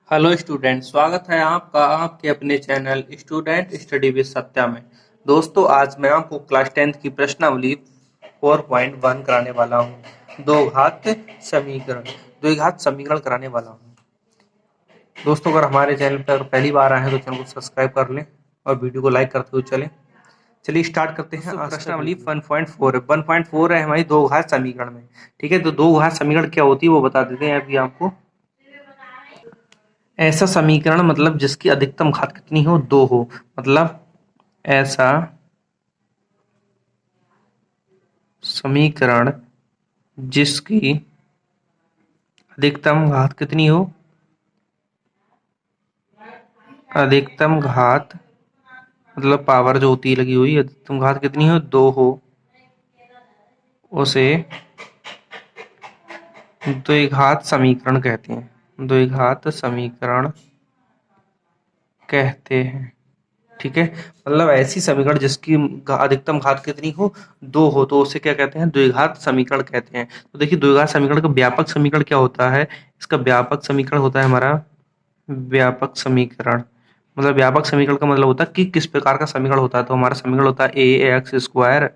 Hello student, स्वागत है आपका आपके अपने channel student study with Satya में। दोस्तों, आज मैं आपको क्लास 10th की प्रश्नावली 4.1 कराने वाला हूँ। द्विघात समीकरण कराने वाला हूँ। दोस्तों, अगर हमारे चैनल पर पहली बार आए हैं तो चैनल को सब्सक्राइब कर लें और वीडियो को लाइक करते हुए चलें। चलिए स्टार्ट करते हैं। प्रश्नावली 1.4 है। 1.4 है हमारी दो घात समीकरण में। ठीक है, तो दो घात समीकरण क्या होती है वो बता देते हैं अभी आपको। ऐसा समीकरण मतलब जिसकी अधिकतम घात कितनी हो, दो हो। मतलब ऐसा समीकरण जिसकी अधिकतम घात कितनी हो, अधिकतम घात मतलब पावर जो होती है लगी हुई, अधिकतम घात कितनी हो, दो हो, उसे द्विघात समीकरण कहते हैं। द्विघात समीकरण कहते हैं। ठीक है, मतलब ऐसी समीकरण जिसकी अधिकतम घात कितनी हो, दो हो, तो उसे क्या कहते हैं, द्विघात समीकरण कहते हैं। तो देखिए, द्विघात समीकरण का व्यापक समीकरण क्या होता है। इसका व्यापक समीकरण होता है हमारा व्यापक समीकरण। मतलब व्यापक समीकरण का मतलब होता है कि किस प्रकार का समीकरण होता है। तो हमारा समीकरण होता है ए एक्स स्क्वायर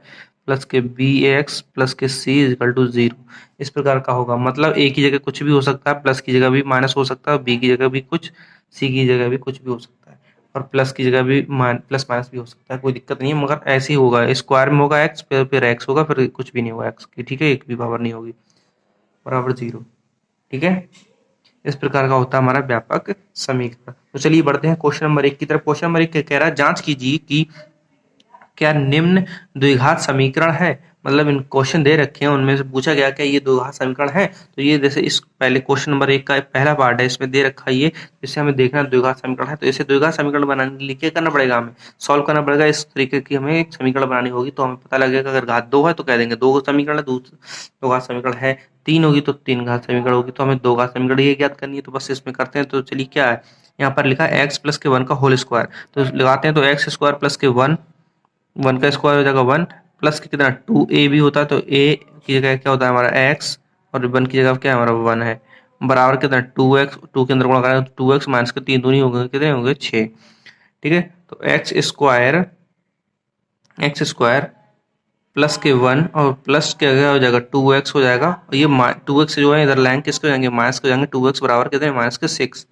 प्लस के बी एक्स प्लस के सी इजकल टू जीरो। इस प्रकार का होगा। मतलब ए की जगह कुछ भी हो सकता है, प्लस की जगह भी माइनस हो सकता है, बी की जगह भी कुछ, सी की जगह भी कुछ भी हो सकता है, और प्लस की जगह भी प्लस माइनस भी हो सकता है। कोई दिक्कत नहीं है, मगर ऐसे ही होगा। स्क्वायर में होगा एक्स, फिर एक्स होगा, फिर कुछ भी नहीं होगा एक्स की। ठीक है, एक भी पावर नहीं होगी, बराबर जीरो। ठीक है, इस प्रकार का होता है हमारा व्यापक समीकरण। तो चलिए बढ़ते हैं क्वेश्चन नंबर 1 की तरफ। क्वेश्चन नंबर 1 कह रहा है, जांच कीजिए कि क्या निम्न द्विघात समीकरण है। मतलब इन क्वेश्चन दे रखे हैं, उनमें से पूछा गया क्या ये द्विघात समीकरण है। तो ये जैसे इस पहले क्वेश्चन नंबर 1 का पहला पार्ट है, इसमें दे रखा है ये, जिससे हमें देखना द्विघात समीकरण है। तो इसे द्विघात समीकरण बनाने के लिए क्या करना पड़ेगा, हमें सॉल्व करना पड़ेगा। इस तरीके की हमें एक समीकरण बनानी होगी। तो हमें पता लगेगा अगर घात दो है तो कह देंगे दो समीकरण है, दो घात समीकरण है। तीन होगी तो तीन घात समीकरण होगी, तो हमें दो घात समीकरण ये ज्ञात करनी है। तो बस इसमें करते हैं। तो चलिए क्या है, यहाँ पर लिखा है एक्स प्लस के वन का होल स्क्वायर। तो लगाते हैं, तो एक्स स्क्वायर प्लस के वन, वन का स्क्वायर हो जाएगा वन, प्लस के कितना टू ए भी होता है, तो ए की जगह क्या होता है हमारा एक्स, और वन की जगह क्या है हमारा वन है, बराबर कितना टू एक्स। टू के अंदर गुणा करेंगे तो टू एक्स माइनस के तीन दूनी हो गए, कितने होंगे छः। ठीक है, तो एक्स स्क्वायर प्लस के वन और प्लस के क्या हो जाएगा टू एक्स हो जाएगा। और ये टू एक्स जो है इधर लाइन किसके हो जाएंगे, माइनस के हो जाएंगे। टू एक्स बराबर कितने, माइनस के सिक्स।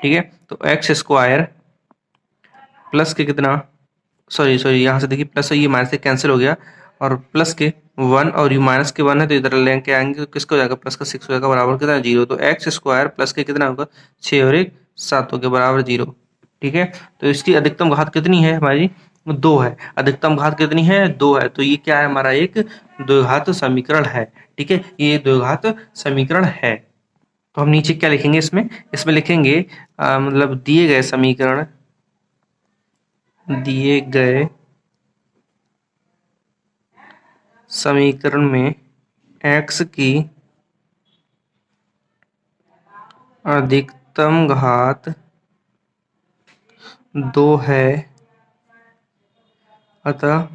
ठीक है, तो एक्स स्क्वायर प्लस के कितना, सॉरी सॉरी, यहाँ से देखिए प्लस है, ये माइनस से कैंसिल हो गया, और प्लस के वन और ये माइनस के वन है, तो इधर लेके आएंगे तो किसका हो जाएगा, प्लस का सिक्स हो जाएगा, बराबर कितना जीरो। तो एक्स स्क्वायर प्लस के कितना होगा, छः और एक सात हो गया, बराबर जीरो। ठीक है, तो इसकी अधिकतम घात कितनी है हमारी, दो है। अधिकतम घात कितनी है, दो है। तो ये क्या है हमारा, एक द्विघात समीकरण है। ठीक है, ये द्विघात समीकरण है। तो हम नीचे क्या लिखेंगे इसमें, इसमें लिखेंगे मतलब दिए गए समीकरण में x की अधिकतम घात दो है, अतः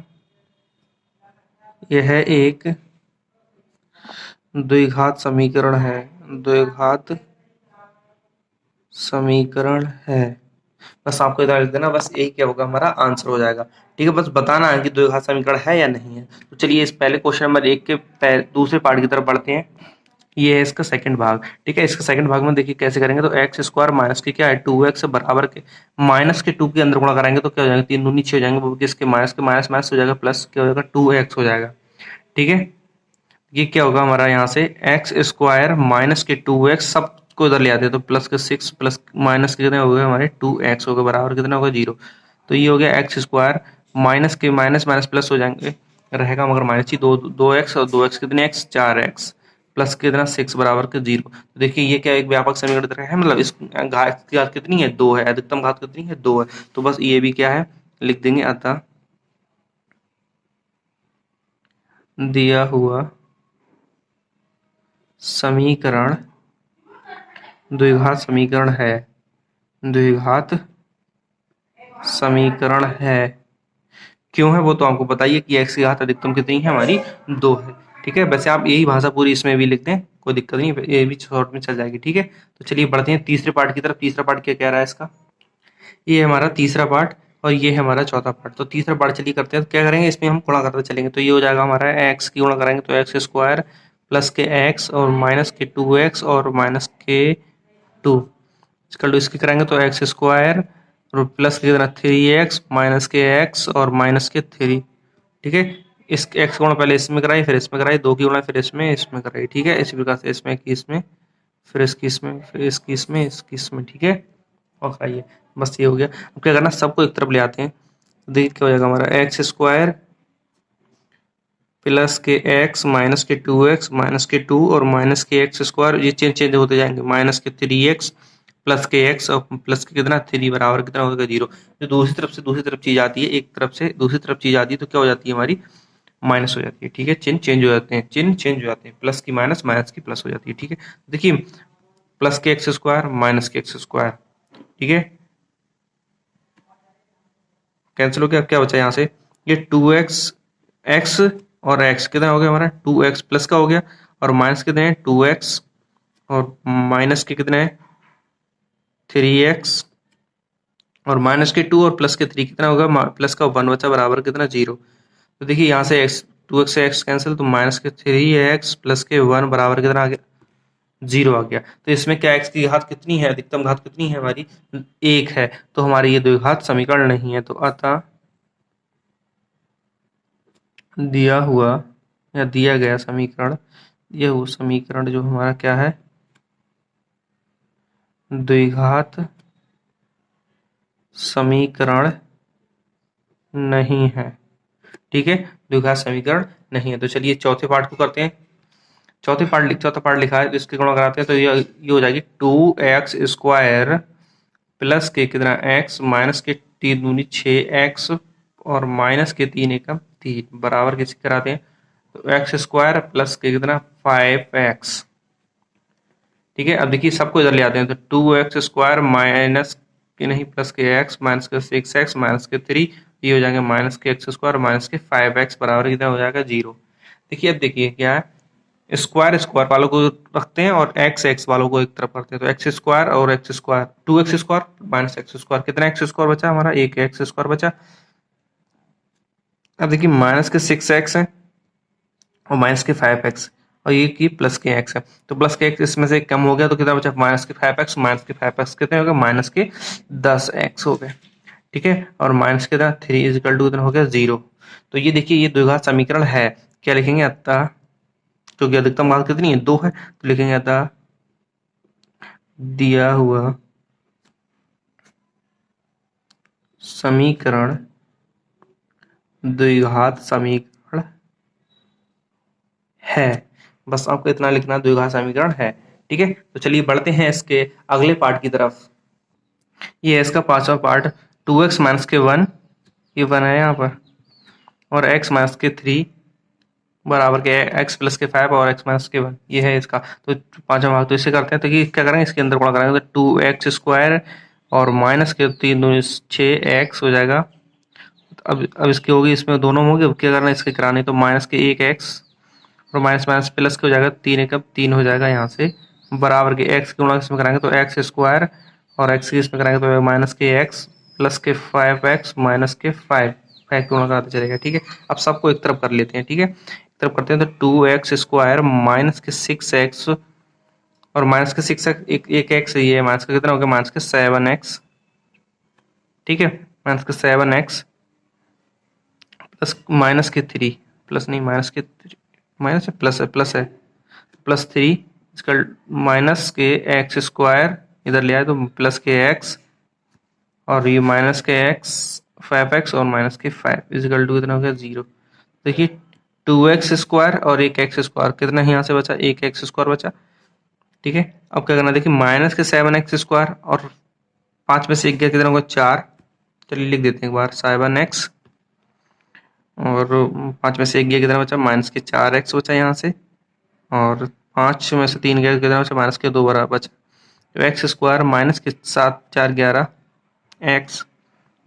यह एक द्विघात समीकरण है। द्विघात समीकरण है। बस आपको इधर लिख देना, बस एक क्या होगा हमारा आंसर हो जाएगा। ठीक है, बस बताना है कि द्विघात समीकरण है या नहीं है। तो चलिए इस पहले क्वेश्चन नंबर 1 के दूसरे पार्ट की तरफ बढ़ते हैं। ये है इसका सेकंड भाग। ठीक है, इसका सेकंड भाग में देखिए कैसे करेंगे। तो एक्स स्क्वायर माइनस के क्या है टू एक्स बराबर के माइनस के टू के अंदर गुणा कराएंगे तो क्या हो जाएगा, तीन दूनी छः हो जाएंगे, वो किसके माइनस के माइनस माइनस हो जाएगा, प्लस क्या हो जाएगा टू एक्स हो जाएगा। ठीक है, ये क्या होगा हमारा, यहाँ से एक्स स्क्वायर माइनस के टू एक्स सबको इधर ले आते हैं, तो प्लस के सिक्स प्लस माइनस के कितने हो गए हमारे टू एक्स हो गए, बराबर कितना होगा जीरो। तो ये हो गया एक्स स्क्वायर माइनस के माइनस माइनस प्लस हो जाएंगे, रहेगा मगर माइनस ही, दो दो एक्स और दो एक्स कितने एक्स, चार एक्स प्लस कितना सिक्स बराबर के जीरो। तो देखिए ये क्या एक व्यापक समीकरण तरह है। मतलब इस घात की घात कितनी है, दो है। अधिकतम घात कितनी है, दो है। तो बस ये भी क्या है लिख देंगे, अतः दिया हुआ समीकरण द्विघात समीकरण है। द्विघात समीकरण है। क्यों है वो तो आपको बताइए कि एक्स की घात अधिकतम कितनी है हमारी, दो है। ठीक है, वैसे आप यही भाषा पूरी इसमें भी लिख दें, कोई दिक्कत नहीं, ये भी शॉर्ट में चल जाएगी। ठीक है, तो चलिए बढ़ते हैं तीसरे पार्ट की तरफ। तीसरा पार्ट क्या कह रहा है इसका, ये है हमारा तीसरा पार्ट और ये है हमारा चौथा पार्ट। तो तीसरा पार्ट चलिए करते हैं। तो क्या करेंगे, इसमें हम गुणा करते चलेंगे। तो ये हो जाएगा हमारा एक्स की गुणा करेंगे तो एक्स स्क्वायर प्लस के एक्स और माइनस के 2x और माइनस के 2 इसका इसकी करेंगे तो एक्स स्क्वायर और प्लस के कितना 3x माइनस के x और माइनस के 3। ठीक है, इस एक्स गुणा पहले इसमें कराई, फिर इसमें कराई, 2 की गुणा फिर इसमें कराई। ठीक है, इसी प्रकार से इसमें की इसमें, फिर इसकी इसमें, फिर इसकी इसमें, इसकी इसमें। ठीक है, और खाइए, बस ये हो गया। अब क्या करना, सबको एक तरफ ले आते हैं। तो देखिए क्या हो जाएगा हमारा एक्स स्क्वायर प्लस के एक्स माइनस के 2x माइनस के 2 और माइनस के एक्स स्क्वायर, ये चेंज होते जाएंगे, माइनस के 3x प्लस के एक्स और प्लस के कितना 3 बराबर कितना होगा 0। जो दूसरी तरफ चीज आती है, एक तरफ से दूसरी तरफ चीज आती है तो क्या हो जाती है हमारी, माइनस हो जाती है। ठीक है, चिन्ह चेंज हो जाते हैं, चिन्ह चेंज हो जाते हैं, प्लस की माइनस, माइनस की प्लस हो जाती है। ठीक है, देखिए प्लस के एक्स स्क्वायर माइनस के एक्स स्क्वायर, ठीक है, कैंसिल हो गया। क्या बचा यहाँ से, ये 2x x और x कितना हो गया हमारा 2x प्लस का हो गया, और माइनस कितने हैं 2x और माइनस के कितने हैं 3x और माइनस के 2 और प्लस के 3 कितना होगा, प्लस का 1 बचा बराबर कितना 0। तो देखिए यहाँ से x 2x से x कैंसिल, तो माइनस के 3x प्लस के 1 बराबर कितना आ गया 0 आ गया। तो इसमें क्या x की घात कितनी है, अधिकतम घात कितनी है हमारी 1 है, तो हमारी ये द्विघात समीकरण नहीं है। तो अतः दिया हुआ या दिया गया समीकरण, यह वो समीकरण जो हमारा क्या है, द्विघात समीकरण नहीं है। ठीक है, द्विघात समीकरण नहीं है। तो चलिए चौथे पार्ट को करते हैं। चौथा पार्ट लिखा है, तो इसके गुणा कराते हैं। तो ये हो जाएगी 2x स्क्वायर प्लस के कितना x माइनस के 3 दूनी 6x और माइनस के 3 एकम 3 बराबर किसी कराते हैं। तो एक्स स्क्वायर प्लस के कितना 5x। ठीक है, अब देखिए सबको इधर ले आते हैं। तो 2x स्क्वायर माइनस के नहीं प्लस के x माइनस के 6x माइनस के 3, ये हो जाएगा माइनस के एक्स स्क्वायर माइनस के 5x बराबर कितना हो जाएगा 0। देखिए अब देखिए क्या है, स्क्वायर स्क्वायर वालों को रखते हैं और एक्स एक्स वालों को एक तरफ करते हैं। तो एक्स स्क्वायर और x square 2x square minus x square, कितना एक्स स्क्वायर बचा हमारा, एक एक्स स्क्वायर बचा। अब देखिए माइनस के 6x है और माइनस के 5x और ये की प्लस के x है। तो प्लस के x इसमें से कम हो गया तो कितना बचा, माइनस के 5x, माइनस के 5x कितने हो गए, माइनस के 10x हो गए। ठीक है, और माइनस के 3 इजिकल टू कितना हो गया 0। तो ये देखिए ये द्विघात समीकरण है। क्या लिखेंगे, अतः क्योंकि अधिकतम घात कितनी है 2 है, तो लिखेंगे अतः दिया हुआ समीकरण द्विघात समीकरण है। बस आपको इतना लिखना, द्विघात समीकरण है। ठीक है, तो चलिए बढ़ते हैं इसके अगले पार्ट की तरफ। ये है इसका पांचवा पार्ट, 2x माइनस के 1, ये 1 है यहाँ पर, और x माइनस के 3 बराबर के x प्लस के 5 और x माइनस के 1, ये है इसका। तो पांचवा भाग तो इससे करते हैं। तो ये क्या करेंगे, इसके अंदर गुणा करेंगे तो 2x स्क्वायर और माइनस के 3 दूनी 6x हो जाएगा। अब इसकी होगी, इसमें दोनों में होगी। अब क्या करना है इसके कराने, तो माइनस के 1x और माइनस माइनस प्लस के हो जाएगा 3 एकम 3 हो जाएगा यहाँ से, बराबर के x की गुणा इसमें कराएंगे तो एक्स स्क्वायर और x की इसमें कराएंगे तो माइनस के x प्लस के 5x माइनस के 5 की गुणा कराते चलेगा। ठीक है, अब सबको एक तरफ कर लेते हैं। ठीक है, एक तरफ करते हैं तो 2x स्क्वायर माइनस के 6x और माइनस के 6x एक x ये है, माइनस का कितना हो गया, माइनस के 7x। ठीक है, माइनस के 7x प्लस माइनस के 3 प्लस नहीं माइनस के माइनस है प्लस है प्लस 3 इसका माइनस के एक्स स्क्वायर इधर ले आए तो प्लस के एक्स और ये माइनस के एक्स 5x और माइनस के 5 इजिकल टू कितना हो गया 0। देखिए 2x स्क्वायर और एक एक्स स्क्वायर कितना यहाँ से बचा, एक एक्स स्क्वायर बचा। ठीक है, अब क्या करना, देखिए माइनस के 7x स्क्वायर और 5 में से एक गया कितना होगा 4। चलिए लिख देते हैं एक बार 7x और 5 में से एक गया कितना बचा, माइनस के 4x बचा यहाँ से, और 5 में से 3 गया कितना बचा, माइनस के 2 बराबर बचा। तो एक्स स्क्वायर माइनस के 7 4 11 एक्स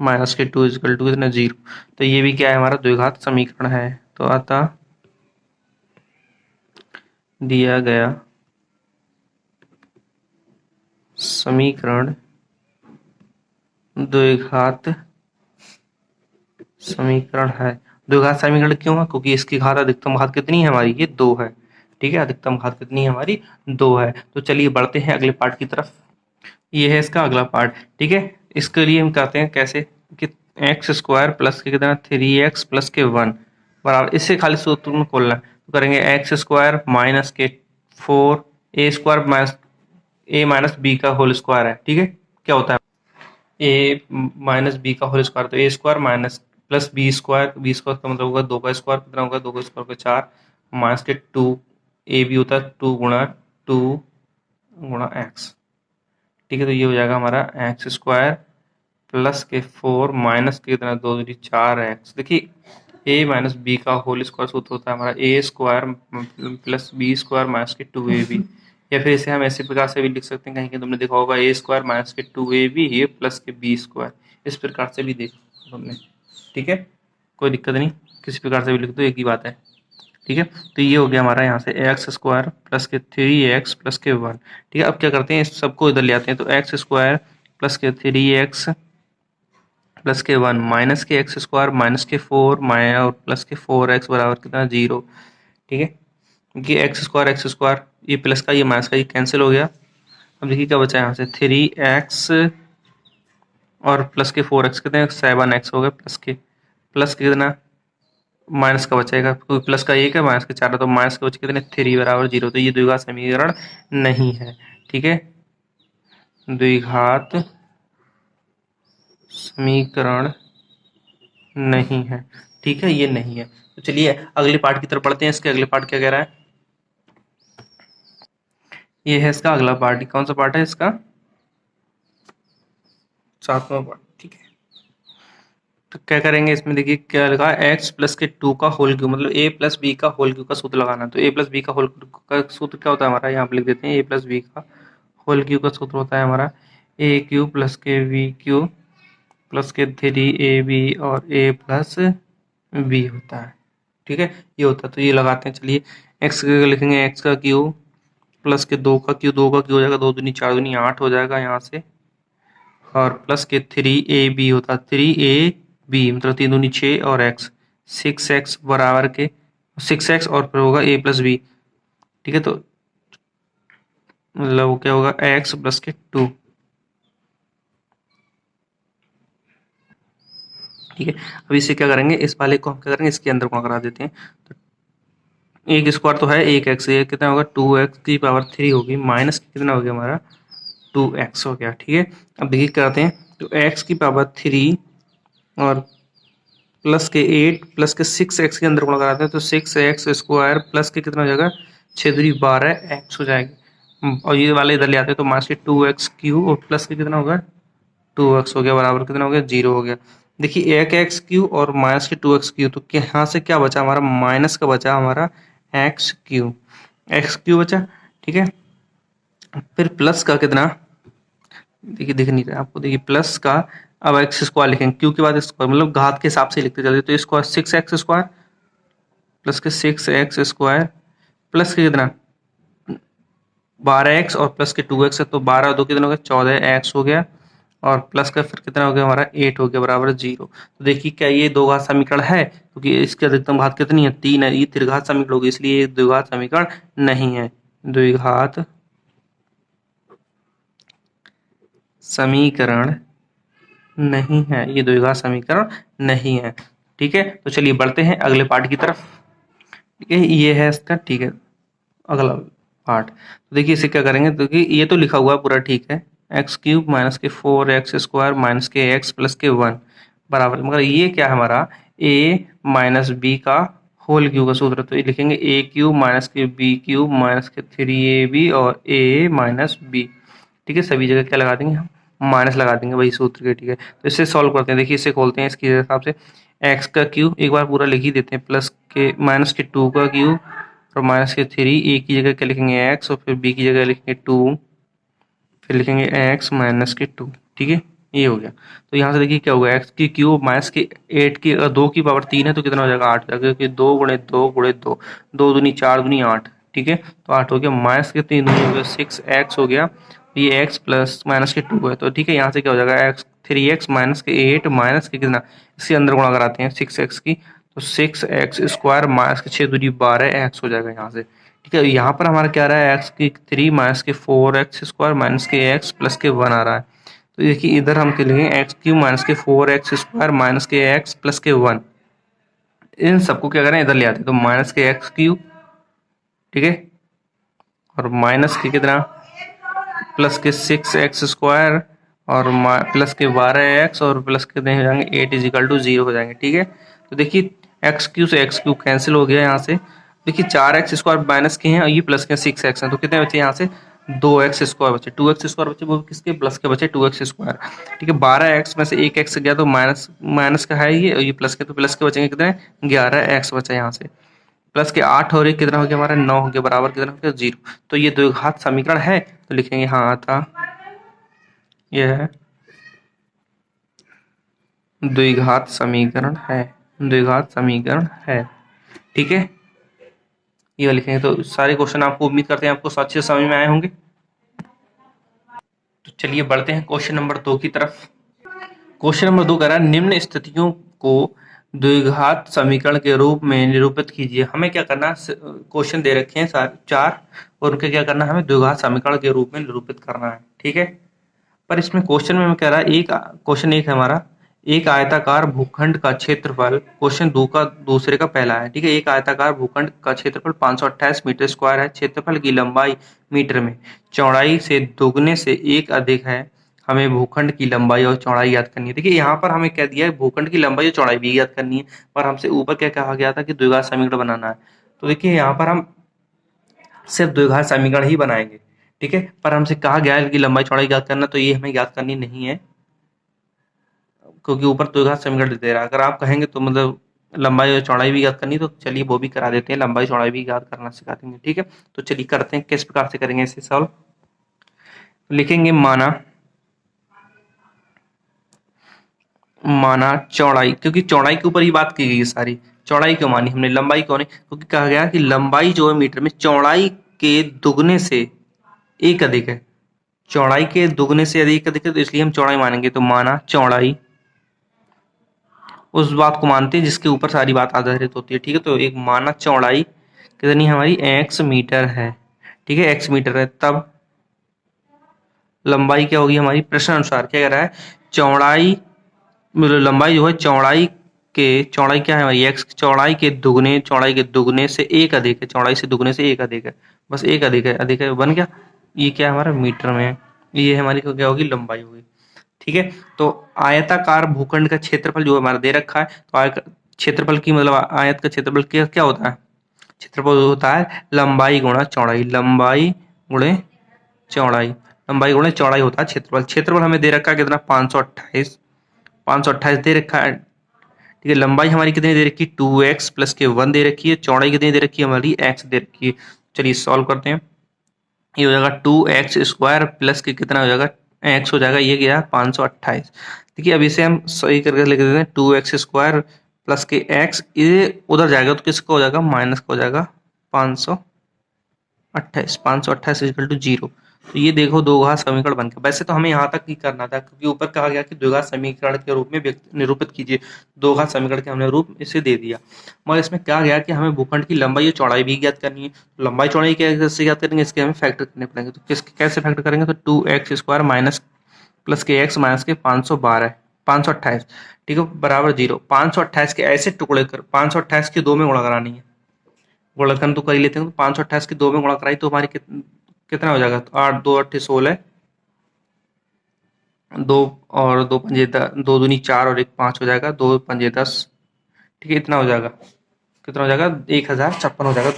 माइनस के 2 इजिकल टू कितना 0। तो ये भी क्या है हमारा द्विघात समीकरण है। तो अतः दिया गया समीकरण द्विघात समीकरण है। द्विघात समीकरण क्यों है? क्योंकि इसकी घात अधिकतम घात कितनी है हमारी? ये 2 है। ठीक है, अधिकतम घात कितनी है हमारी? 2 है। तो चलिए बढ़ते हैं अगले पार्ट की तरफ। ये है इसका अगला पार्ट। ठीक है, इसके लिए हम करते हैं कैसे कि एक्स स्क्वायर प्लस के कितना 3x प्लस के 1 बराबर, इससे खाली सूत्र में खोलना है। तो करेंगे एक्स स्क्वायर माइनस के 4 A square minus A minus B का होल स्क्वायर है। ठीक है, क्या होता है ए माइनस बी का होल स्क्वायर, तो A square minus plus B square का मतलब होगा 2 का स्क्वायर, कितना होगा 2 का स्क्वायर का 4 माइनस के 2 ए बी होता है 2 गुणा एक्स। ठीक है, तो ये हो जाएगा हमारा एक्स स्क्वायर प्लस के 4 माइनस के कितना 2 दूनी 4x। देखिए ए माइनस बी का होल स्क्वायर सूत्र होता है हमारा A square plus B square minus के 2ab, या फिर इसे हम ऐसे प्रकार से भी लिख सकते हैं, कहीं कि तुमने देखा होगा ए स्क्वायर माइनस के 2ab ये प्लस के बी स्क्वायर, इस प्रकार से भी देखा तुमने। ठीक है, कोई दिक्कत नहीं, किसी प्रकार से भी लिख दो, एक ही बात है। ठीक है, तो ये हो गया हमारा यहाँ से एक्स स्क्वायर प्लस के 3x प्लस के 1। ठीक है, अब क्या करते हैं इस सबको इधर ले आते हैं, तो एक्स स्क्वायर प्लस के 3x प्लस के 1 माइनस के एक्स स्क्वायर माइनस के 4 और प्लस के 4x बराबर कितना 0। ठीक है, क्योंकि एक्स स्क्वायर ये प्लस का ये माइनस का ये कैंसिल हो गया। अब देखिए क्या बचा यहाँ से 3x और प्लस के 4x कितने 7x हो गए, प्लस के कितना माइनस का बचेगा, क्योंकि प्लस का 1 है माइनस का 4 है, तो माइनस के बचे कितने 3 बराबर 0। तो ये द्विघात समीकरण नहीं है। ठीक है, द्विघात समीकरण नहीं है। ठीक है, ये नहीं है। तो चलिए अगले पार्ट की तरफ पढ़ते हैं। इसके अगले पार्ट क्या कह रहा है, ये है इसका अगला पार्ट। कौन सा पार्ट है इसका? 7वां पार्ट। ठीक है, तो क्या करेंगे इसमें, देखिए क्या लिखा है एक्स प्लस के 2 का होल क्यूब, मतलब ए प्लस बी का होल क्यूब का सूत्र लगाना। तो ए प्लस बी का होल क्यूब का सूत्र क्या होता है हमारा, यहाँ पे लिख देते हैं। ए प्लस बी का होल क्यूब का सूत्र होता है हमारा ए क्यूब प्लस के वी क्यूब प्लस के 3ab और a प्लस बी होता है। ठीक है, ये होता है। तो ये लगाते हैं, चलिए एक्स लिखेंगे एक्स का क्यूब प्लस के 2 का क्यूब, 2 का क्यूब हो जाएगा 2 दूनी 4 दूनी 8 हो जाएगा यहाँ से, और प्लस के 3ab होता है 3ab मतलब 3 दूनी 6 और x 6x बराबर के 6x और फिर होगा a प्लस बी। ठीक है, तो मतलब क्या होगा x प्लस के 2। ठीक है, अब इसे क्या करेंगे, इस वाले को हम क्या करेंगे इसके अंदर गुणा करा देते हैं। तो एक स्क्वायर तो है एक एक्स, ये कितना होगा 2x की पावर 3 होगी, माइनस कितना हो गया हमारा 2x हो गया। ठीक है, अब देखिए करते हैं, तो x की पावर 3 और प्लस के 8 प्लस के 6x के अंदर गुणा कराते हैं, तो 6x स्क्वायर प्लस के कितना हो जाएगा 6×12x हो जाएगी, और ये वाले इधर ले आते हैं तो माइनस के 2x क्यू और प्लस के कितना होगा 2x हो गया बराबर कितना हो गया 0 हो गया। देखिए एक एक्स क्यू और माइनस के 2x क्यू, तो यहाँ से क्या बचा हमारा माइनस का बचा हमारा एक्स क्यू बचा। ठीक है, फिर प्लस का कितना, देखिए दिख नहीं रहा आपको, देखिए प्लस का अब एक्स स्क्वायर लिखेंगे, क्यू के बाद स्क्वायर मतलब घात के हिसाब से लिखते चलते, तो स्क्वायर 6x स्क्वायर प्लस के 6x स्क्वायर प्लस के कितना 12x और प्लस के 2x है, तो 12 और 2 कितना हो गया 14x हो गया, और प्लस का फिर कितना हो गया हमारा 8 हो गया बराबर 0। तो देखिए क्या ये दो घात समीकरण है, क्योंकि इसकी अधिकतम घात कितनी है 3 है, ये त्रिघात समीकरण होगी, इसलिए ये द्विघात समीकरण नहीं है। द्विघात समीकरण नहीं है, ये द्विघात समीकरण नहीं है। ठीक है, तो चलिए बढ़ते हैं अगले पार्ट की तरफ। ठीक है, ये है इसका ठीक है अगला पार्ट। तो देखिए इसे क्या करेंगे, क्योंकि ये तो लिखा हुआ है पूरा ठीक है, एक्स क्यूब माइनस के 4x स्क्वायर माइनस के x प्लस के 1 बराबर, मगर ये क्या है हमारा a माइनस बी का होल क्यूब का सूत्र, तो ये लिखेंगे ए क्यूब माइनस के बी क्यूब माइनस के 3ab और a माइनस बी। ठीक है, सभी जगह क्या लगा देंगे हम माइनस लगा देंगे वही सूत्र के। ठीक है, तो इसे सॉल्व करते हैं, देखिए इसे खोलते हैं इसके हिसाब से, एक्स का क्यूब एक बार पूरा लिख ही देते हैं, प्लस के माइनस के 2 का क्यूब और माइनस के 3, ए की जगह क्या लिखेंगे एक्स और फिर बी की जगह लिखेंगे 2, फिर लिखेंगे एक्स माइनस के 2। ठीक है, ये हो गया। तो यहाँ से देखिए क्या होगा एक्स की क्यूब माइनस के 8 की 2 की पावर 3 है तो कितना हो जाएगा 8 हो जाएगा, क्योंकि 2 गुणे 2 गुणे 2 2 दूनी 4 दूनी 8 ठीक है, तो 8 हो गया, माइनस के 3 हो गया 6x हो गया, ये x प्लस माइनस के 2 है, तो ठीक है यहाँ से क्या हो जाएगा x 3x माइनस के 8 माइनस के कितना, इसके अंदर गुणा कराते हैं 6x की, तो 6x² माइनस के 6 दूनी 12x हो जाएगा यहाँ से। ठीक है, यहाँ पर हमारा क्या आ रहा है x की 3 माइनस के 4x² माइनस के x प्लस के 1 आ रहा है। तो देखिए इधर हम के लिए x³ माइनस के 4x² माइनस के x प्लस के 1, इन सबको क्या करें इधर ले आते हैं, तो माइनस के x³, ठीक है, और माइनस के कितना प्लस के 6x² और प्लस के 12x और प्लस कितने हो जाएंगे 8 इजिकल टू 0 हो जाएंगे। ठीक है, तो देखिए x³ से x³ कैंसिल हो गया यहाँ से, देखिए 4x² माइनस के हैं और ये प्लस के 6x हैं, तो कितने बचे यहाँ से 2x² बचे, 2x² बचे, वो किसके प्लस के बचे 2x²। ठीक है, 12x में से 1x गया तो माइनस माइनस का है ये, और ये प्लस के, तो प्लस के बचेंगे कितने 11x बचा यहाँ से, प्लस के 8 और 1 कितना हो गया हमारा 9 हो गया, बराबर कितना हो गया 0। तो ये द्विघात समीकरण है, तो लिखेंगे हाँ था यह है द्विघात समीकरण है, द्विघात समीकरण है। ठीक है, ये लिखेंगे। तो सारे क्वेश्चन आपको उम्मीद करते हैं आपको अच्छे से समझ में आए होंगे। तो चलिए बढ़ते हैं क्वेश्चन नंबर 2 की तरफ। क्वेश्चन नंबर 2 कह रहा है निम्न स्थितियों को द्विघात समीकरण के रूप में निरूपित कीजिए। हमें क्या करना है, क्वेश्चन दे रखे हैं 4 और उनके क्या करना है, हमें द्विघात समीकरण के रूप में निरूपित करना है। ठीक है, पर इसमें क्वेश्चन में कह रहा है क्वेश्चन एक है हमारा, एक आयताकार भूखंड का क्षेत्रफल, क्वेश्चन दो का दूसरे का पहला है। ठीक है, एक आयताकार भूखंड का क्षेत्रफल 528 मीटर स्क्वायर है, क्षेत्रफल की लंबाई मीटर में, चौड़ाई से दोगुने से एक अधिक है, हमें भूखंड की लंबाई और चौड़ाई याद करनी है। देखिए यहाँ पर हमें क्या दिया है, भूखंड की लंबाई और चौड़ाई भी याद करनी है, पर हमसे ऊपर क्या कहा गया था कि द्विघात समीकरण बनाना है। तो देखिए यहाँ पर हम सिर्फ द्विघात समीकरण ही बनाएंगे। ठीक है, पर हमसे कहा गया है कि लंबाई चौड़ाई याद करना, तो ये हमें याद करनी नहीं है, क्योंकि ऊपर द्विघात समीकरण दे रहा है। अगर आप कहेंगे तो मतलब लंबाई और चौड़ाई भी याद करनी, तो चलिए वो भी करा देते हैं, लंबाई चौड़ाई भी याद करना सिखा देंगे। ठीक है, तो चलिए करते हैं किस प्रकार से करेंगे इसे सॉल्व। लिखेंगे माना चौड़ाई, क्योंकि चौड़ाई के ऊपर ही बात की गई है सारी, चौड़ाई क्यों मानी हमने, लंबाई क्यों नहीं, क्योंकि कहा गया कि लंबाई जो है मीटर में चौड़ाई के दुगने से एक अधिक है, चौड़ाई के दुगने से अधिक है, तो इसलिए हम चौड़ाई मानेंगे। तो माना चौड़ाई, उस बात को मानते हैं जिसके ऊपर सारी बात आधारित होती है। ठीक है, तो एक माना चौड़ाई कितनी हमारी x मीटर है। ठीक है, x मीटर है, तब लंबाई क्या होगी हमारी, प्रश्न अनुसार क्या कह रहा है, चौड़ाई मतलब लंबाई जो है चौड़ाई क्या है हमारी x, चौड़ाई के दुगने से एक अधिक है, चौड़ाई से दुगने से एक अधिक है, बस एक अधिक है बन गया, ये क्या है हमारा मीटर में है, ये हमारी क्या होगी लंबाई होगी। ठीक है, तो आयताकार भूखंड का क्षेत्रफल जो हमारा दे रखा है, तो क्षेत्रफल की मतलब आयत का क्षेत्रफल क्या क्या होता है, क्षेत्रफल होता है लंबाई गुणा चौड़ाई, लंबाई गुणे चौड़ाई होता है क्षेत्रफल। क्षेत्रफल हमें दे रखा है कितना 528 दे रखा है। ठीक है, लंबाई हमारी कितनी दे रखी है 2x प्लस के 1 दे रखी है, चौड़ाई कितनी दे रखी है हमारी x दे रखी है। चलिए सॉल्व करते हैं, ये हो जाएगा 2x² प्लस के कितना हो जाएगा x हो जाएगा, ये गया 528। देखिए अब इसे हम सही करके लिख देते हैं, 2x² प्लस के x, ये उधर जाएगा तो किसका हो जाएगा माइनस का हो जाएगा 528 इक्वल टू 0। तो ये देखो द्विघात समीकरण बन गया। वैसे तो हमें यहाँ तक ही करना था, क्योंकि ऊपर कहा गया कि द्विघात समीकरण के रूप में निरूपित कीजिए, द्विघात समीकरण के हमने रूप इसे दे दिया, मगर इसमें कहा गया कि हमें भूखंड की लंबाई और चौड़ाई भी ज्ञात करनी है। तो लंबाई चौड़ाई कैसे ज्ञात करेंगे, इसके हमें फैक्टर करने पड़ेंगे। तो कैसे फैक्टर करेंगे, तो 2x² माइनस प्लस के x माइनस के 528, ठीक है, बराबर 0। 528 के ऐसे टुकड़े कर, 528 के 2 में गुणा करानी है, गुणनखंड तो कर ही लेते हैं। तो 528 के 2 में गुणा कराई तो हमारी कितना हो जाएगा, तो 8 2 8 16, 2 और 2 पंजे 2 दूनी 4 और 1 5 हो जाएगा, 2 पंजे 10। ठीक है, इतना हो जाएगा, कितना हो जाएगा 1056 हो जाएगा।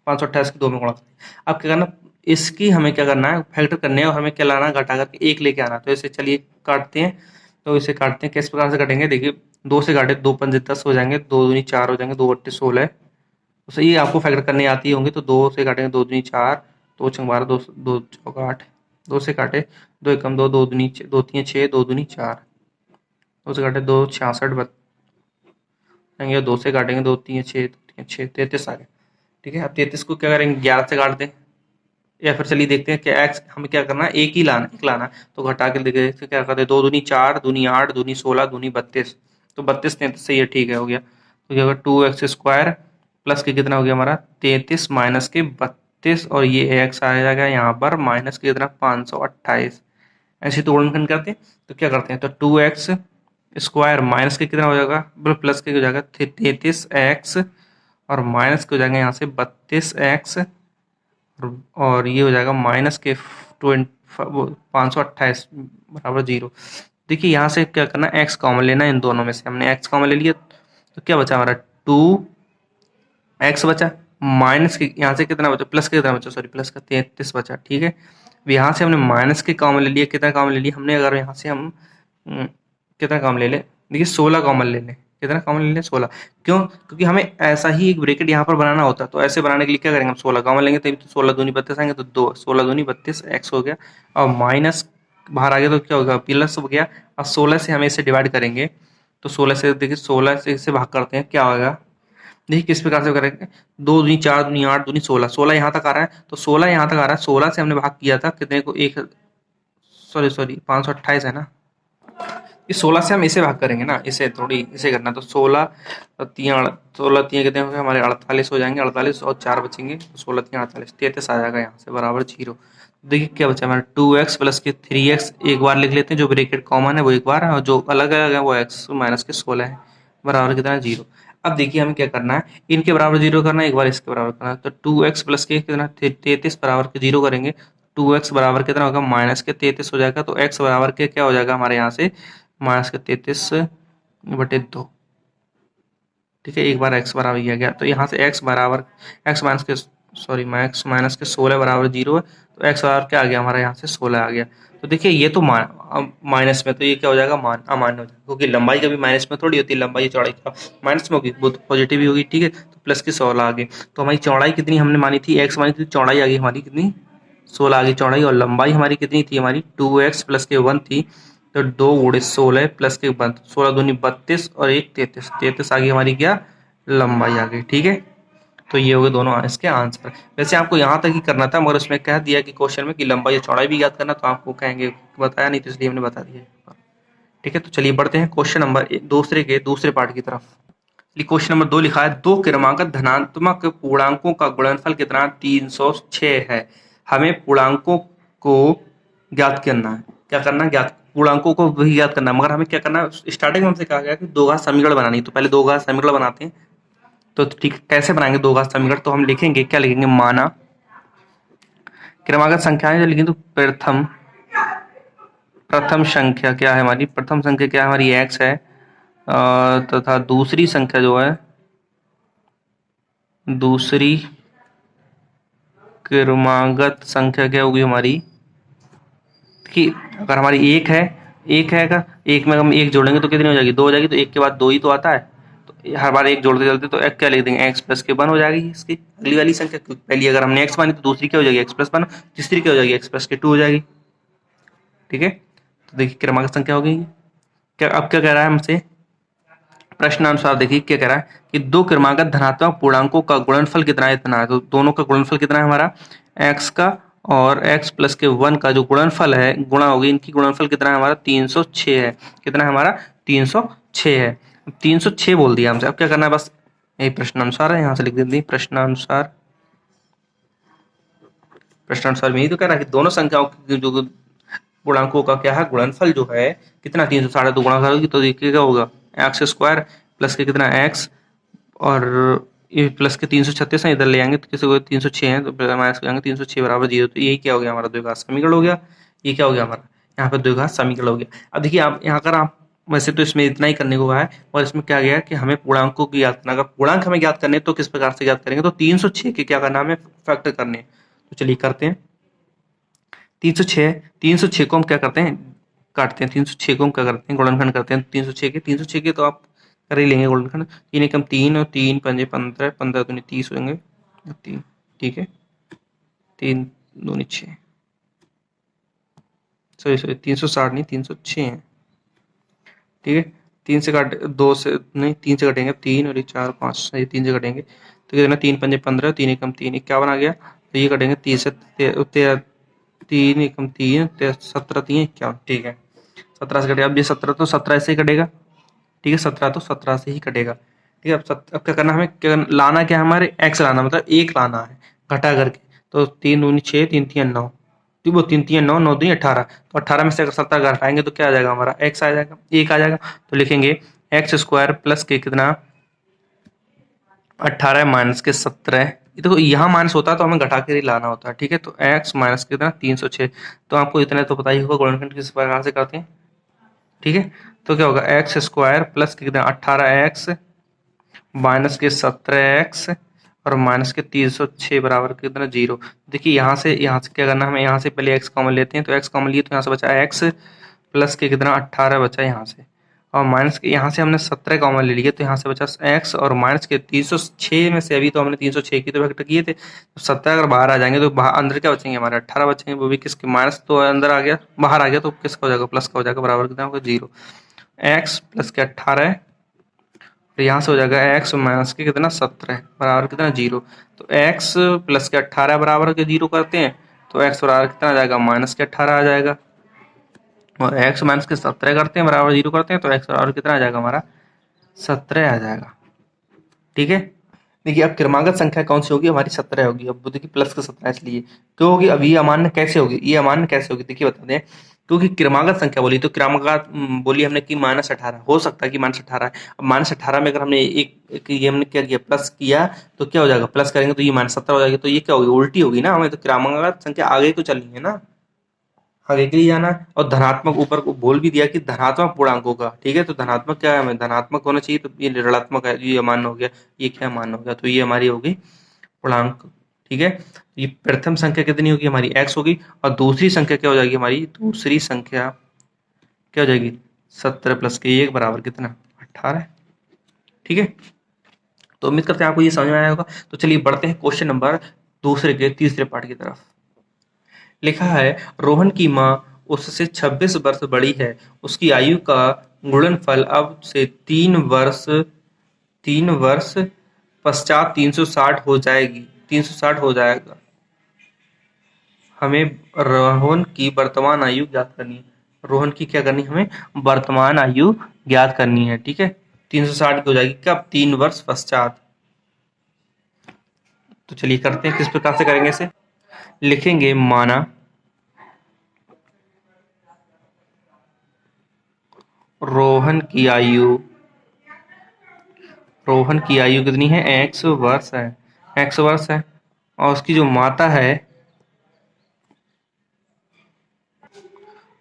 528 के 2 में गुणा करें। अब क्या करना, इसकी हमें क्या करना है फैक्टर करने है, और हमें क्या लाना घटा करके 1 लेके आना। तो इसे चलिए काटते हैं, तो इसे काटते हैं किस प्रकार से काटेंगे, देखिए 2 से काटे 2 पंजे 10 हो जाएंगे, 2 दूनी 4 हो जाएंगे, 2 8 16। तो ये आपको फैक्टर करने आती होंगे, तो 2 से काटेंगे 2 दूनी 4, 2 छंग 12, 2 2 चौका 8, 2 से काटे 2 एकम 2, 2 दूनी 2 3 6, 2 दूनी 4, 2 से काटे 2 66 2 से काटेंगे 2 3 6, 2 3 6 33 आ गए। ठीक है, अब 33 को क्या करेंगे, 11 से काट दें, या फिर चलिए देखते हैं कि एक्स हमें क्या करना है, एक लाना है। तो घटा के देखे तो क्या करते हैं, 2 दूनी 4, दूनी 8, दूनी 16, दूनी 32। तो 32 33 सही है, ठीक है, हो गया। तो क्या होगा, 2x स्क्वायर प्लस के कितना हो गया हमारा 33 माइनस के 32, और ये एक्स आ जाएगा यहाँ पर माइनस के कितना 528। ऐसे तो गुणनखंड करते हैं, तो क्या करते हैं, तो 2x स्क्वायर माइनस के कितना हो जाएगा, प्लस के हो जाएगा 33x, और माइनस के हो जाएगा यहाँ से 32x, और ये हो जाएगा माइनस के 528 बराबर 0। देखिए यहाँ से क्या करना है, एक्स कॉमन लेना है, इन दोनों में से हमने एक्स कॉमन ले लिया, तो क्या बचा हमारा 2x बचा, माइनस के यहाँ से कितना बचा, प्लस के कितना बचा, सॉरी प्लस का 33 बचा, ठीक है। यहाँ से हमने माइनस के कॉमन ले लिया, कितना कॉमन ले लिया हमने, अगर यहाँ से हम कितना कॉमन ले लें, देखिए 16 कॉमन ले लें, कितना कॉमन ले लें 16, क्यों, क्योंकि हमें ऐसा ही एक ब्रैकेट यहाँ पर बनाना होता है, तो ऐसे बनाने के लिए क्या करेंगे, हम 16 कॉमन लेंगे, तभी तो 16 दूनी 32 आएंगे, तो 2 16 दूनी 32 एक्स हो गया, और माइनस बाहर आ गया तो क्या होगा, प्लस हो गया, और 16 से हमें इसे डिवाइड करेंगे, तो 16 से देखिए 16 से इसे भाग करते हैं, क्या होगा, देखिए किस प्रकार से करेंगे, 2 दूनी 4, दूनी 8, दूनी 16, 16 यहाँ तक आ रहा है, तो 16 यहाँ तक आ रहा है, 16 से हमने भाग किया था कितने को, एक सॉरी 528 है ना, इस 16 से हम इसे भाग करेंगे ना, इसे थोड़ी इसे करना, तो 16 तीन कितने हो गए हमारे, 48 हो जाएंगे, 48 और 4 बचेंगे, तो 16 तीन 48, 33 आ जाएगा यहाँ से बराबर 0। देखिए क्या बचा हमारा 2x प्लस के 3x, एक बार लिख लेते हैं, जो ब्रैकेट कॉमन है वो एक बार है, और जो अलग अलग है वो x माइनस के 16 है, बराबर कितना है 0। अब देखिए हमें क्या करना है, इनके बराबर 0 करना है, एक बार इसके बराबर करना है, तो 2x प्लस के कितना 33 बराबर के 0 करेंगे, 2x बराबर कितना होगा माइनस के 33 हो जाएगा, तो x बराबर के क्या हो जाएगा हमारे यहाँ से माइनस के 33/2, ठीक है, एक बार x बराबर किया गया, तो यहाँ से x बराबर x माइनस के सॉरी मैक्स माइनस के 16 बराबर 0 है, तो x बराबर क्या आ गया हमारा यहाँ से 16 आ गया। तो देखिए ये तो माइनस में, तो ये क्या हो जाएगा अमान्य हो जाएगा, क्योंकि लंबाई कभी माइनस में थोड़ी होती है, लंबाई चौड़ाई का माइनस में होगी, वो तो पॉजिटिव ही होगी, ठीक है, तो प्लस की 16 आ गई, तो हमारी चौड़ाई कितनी हमने मानी थी, x मानी थी, चौड़ाई आ गई हमारी कितनी 16 आ गई चौड़ाई, और लंबाई हमारी कितनी थी, हमारी 2x प्लस के 1 थी, तो 2 गुणे 16 प्लस के 1, 16 दूनी 32 और 1 33, 33 आ गई हमारी क्या लंबाई आ गई, ठीक है। तो ये हो गए दोनों इसके आंसर। वैसे आपको यहाँ तक ही करना था, मगर उसमें कह दिया कि क्वेश्चन में कि लंबाई या चौड़ाई भी याद करना, तो आपको कहेंगे बताया नहीं, तो इसलिए हमने बता दिया, ठीक है। तो चलिए बढ़ते हैं क्वेश्चन नंबर दूसरे पार्ट की तरफ। क्वेश्चन नंबर 2 लिखा है, दो क्रमागत धनात्मक पूर्णांकों का गुणनफल कितना 306 है, हमें पूर्णांकों को ज्ञात करना है, क्या करना है, ज्ञात पूर्णांकों को वही ज्ञात करना है, मगर हमें क्या करना है, स्टार्टिंग में हमसे कहा गया कि दो घात समीकरण बनानी, तो पहले दो घात समीकरण बनाते हैं। तो ठीक कैसे बनाएंगे दो घात समीकरण, तो हम लिखेंगे, क्या लिखेंगे, माना क्रमागत संख्याएं जो लिखेंगे, तो प्रथम संख्या क्या है हमारी, प्रथम संख्या क्या है हमारी x है, तथा दूसरी संख्या जो है, दूसरी क्रमागत संख्या क्या होगी हमारी, कि अगर हमारी एक है का एक में हम एक जोड़ेंगे तो कितनी हो जाएगी, 2 हो जाएगी, तो एक के बाद 2 ही तो आता है, तो हर बार एक जोड़ते चलते, तो एक क्या लिख देंगे, x प्लस के 1 हो जाएगी इसकी अगली वाली संख्या, पहली अगर हमने x मानी तो दूसरी क्या हो जाएगी, x प्लस 1, तीसरी क्या हो जाएगी, x प्लस के 2 हो जाएगी, ठीक है। तो देखिए क्रमागत संख्या हो गई, क्या अब क्या कह रहा है हमसे, प्रश्नानुसार देखिए क्या कह रहा है कि दो क्रमागत धनात्मक पूर्णांकों का गुणनफल कितना है, इतना है, तो दोनों का गुणनफल कितना है हमारा, x का और x प्लस के 1 का जो गुणनफल है, गुणा होगी इनकी, गुणनफल कितना है हमारा 306 है, कितना है हमारा 306 है, 306 बोल दिया हमसे, अब क्या करना है, बस यही प्रश्नानुसार है, यहाँ से लिख देते हैं प्रश्नानुसार, प्रश्नानुसार में यही तो कह रहा है कि दोनों संख्याओं की जो पूर्णांकों का क्या है गुणनफल जो है कितना 300, तो गुणा करोगी तो देखिए क्या होगा, एक्स स्क्वायर प्लस के कितना एक्स, और ये प्लस के 336 है, इधर ले आएंगे तो किसी को 306 है, तो माइनस हो जाएंगे 306 बराबर 0, तो यही क्या हो गया हमारा द्विघात समीकरण हो गया, ये क्या हो गया हमारा यहाँ पे द्विघात समीकरण हो गया। अब देखिए आप यहाँ कर आप वैसे तो इसमें इतना ही करने को है, और इसमें क्या गया कि हमें पूर्णांकों की ज्ञात करना, अगर पूर्णांक हमें ज्ञात करने तो किस प्रकार से ज्ञात करेंगे, तो 306 के क्या करना हमें फैक्टर करने, तो चलिए करते हैं। 306 को हम क्या करते हैं, काटते हैं, 306 को हम क्या करते हैं गुणनखंड करते हैं, 306 के तो आप कर ही लेंगे गुणनखंड, 3 एकम 3 और 3 पंजे 15, 15 दूनी 30 होंगे, 3, ठीक है, 3 दूनी 6, सॉरी 360 नहीं 306 है, ठीक है, 3 से काट 2 से नहीं 3 से कटेंगे 3 और ये 4 5 ये 3 से कटेंगे, तो कितना 3×5 = 15, 3×1 = 3, 51 आ गया। तो ये कटेंगे 30 से 13, 3×3 17, 3×51, ठीक है 17 से कटेगा। अब ये 17 तो 17 से ही कटेगा, ठीक है 17 तो 17 से ही कटेगा, ठीक है। अब क्या करना हमें, क्या लाना, क्या हमारे एक्स लाना, मतलब एक लाना है घटा करके। तो 3 दूनी 6, 3 3 9, तो वो 3 3 9, 9 दूनी 18, तो 18 में से अगर 17 घटाएंगे तो क्या आ जाएगा हमारा, एक्स आ जाएगा, एक आ जाएगा। तो लिखेंगे x² प्लस के कितना 18 माइनस के 17। ये देखो यहाँ माइनस होता है तो हमें घटा के ही लाना होता है, ठीक है। तो x माइनस कितना 306। तो आपको इतने तो पता ही होगा गुणनखंड किस प्रकार से करते हैं, ठीक है। तो क्या होगा x² प्लस कितना 18x माइनस के 17x और माइनस के 306 बराबर कितना 0। देखिए यहाँ से क्या करना, हमें यहाँ से पहले x कॉमन लेते हैं। तो x कॉमन लिए तो यहाँ से बचा x प्लस के कितना 18 बचा यहाँ से, और माइनस के यहाँ से हमने 17 कॉमन ले लिए तो यहाँ से बचा x, और माइनस के 306 में से अभी तो हमने 306 की तो वेक्टर किए थे, तो 17 अगर बाहर आ जाएंगे तो बाहर अंदर क्या बचेंगे हमारे 18 बचेंगे, वो भी किसके माइनस तो अंदर आ गया, बाहर आ गया तो किसका हो जाएगा प्लस का हो जाएगा, बराबर कितना होगा 0। x प्लस के 18 तो यहाँ से हो जाएगा x माइनस के कितना 17 बराबर कितना 0। तो x प्लस के 18 बराबर के 0 करते हैं तो x बराबर कितना आ जाएगा माइनस के 18 आ जाएगा, और x माइनस के 17 करते हैं बराबर 0 करते हैं तो x बराबर कितना आ जाएगा हमारा 17 आ जाएगा, ठीक है। देखिए अब क्रमागत संख्या कौन सी होगी हमारी 17 होगी। अब देखिए प्लस का 17 इसलिए क्यों होगी, अब ये अमान्य कैसे होगी, ये अमान्य कैसे होगी देखिए बता दें। क्योंकि क्रमागत संख्या बोली तो क्रमागत बोली हमने कि -18 हो सकता है कि -18 है। अब -18 में अगर हमने एक ये हमने क्या किया प्लस किया तो क्या हो जाएगा, प्लस करेंगे तो ये -17 हो जाएगी, तो ये क्या होगी उल्टी होगी ना, हमें तो क्रमागत संख्या आगे को चलनी है ना, आगे के लिए जाना। और धनात्मक ऊपर को बोल भी दिया कि धनात्मक पूर्णांक होगा, ठीक है। तो धनात्मक क्या है, हमें धनात्मक होना चाहिए, तो ये ऋणात्मक है, ये अमान्य हो गया, ये क्या मान्य हो गया, तो ये हमारी होगी पूर्णांक, ठीक है। ये प्रथम संख्या कितनी होगी हमारी x होगी, और दूसरी संख्या क्या हो जाएगी हमारी, दूसरी संख्या क्या हो जाएगी 17 प्लस के 1 बराबर कितना 18, ठीक है। तो उम्मीद करते हैं आपको ये समझ में आया होगा। तो चलिए बढ़ते हैं क्वेश्चन नंबर दूसरे के तीसरे पार्ट की तरफ। लिखा है रोहन की माँ उससे 26 वर्ष बड़ी है, उसकी आयु का गुणनफल अब से 3 वर्ष पश्चात 360 हो जाएगी, 360 हो जाएगा। हमें रोहन की वर्तमान आयु ज्ञात करनी है, रोहन की क्या करनी है हमें वर्तमान आयु ज्ञात करनी है, ठीक है। 360 की हो जाएगी कब 3 वर्ष पश्चात। तो चलिए करते हैं, किस प्रकार से करेंगे इसे, लिखेंगे माना रोहन की आयु कितनी है x वर्ष है, x वर्ष है, और उसकी जो माता है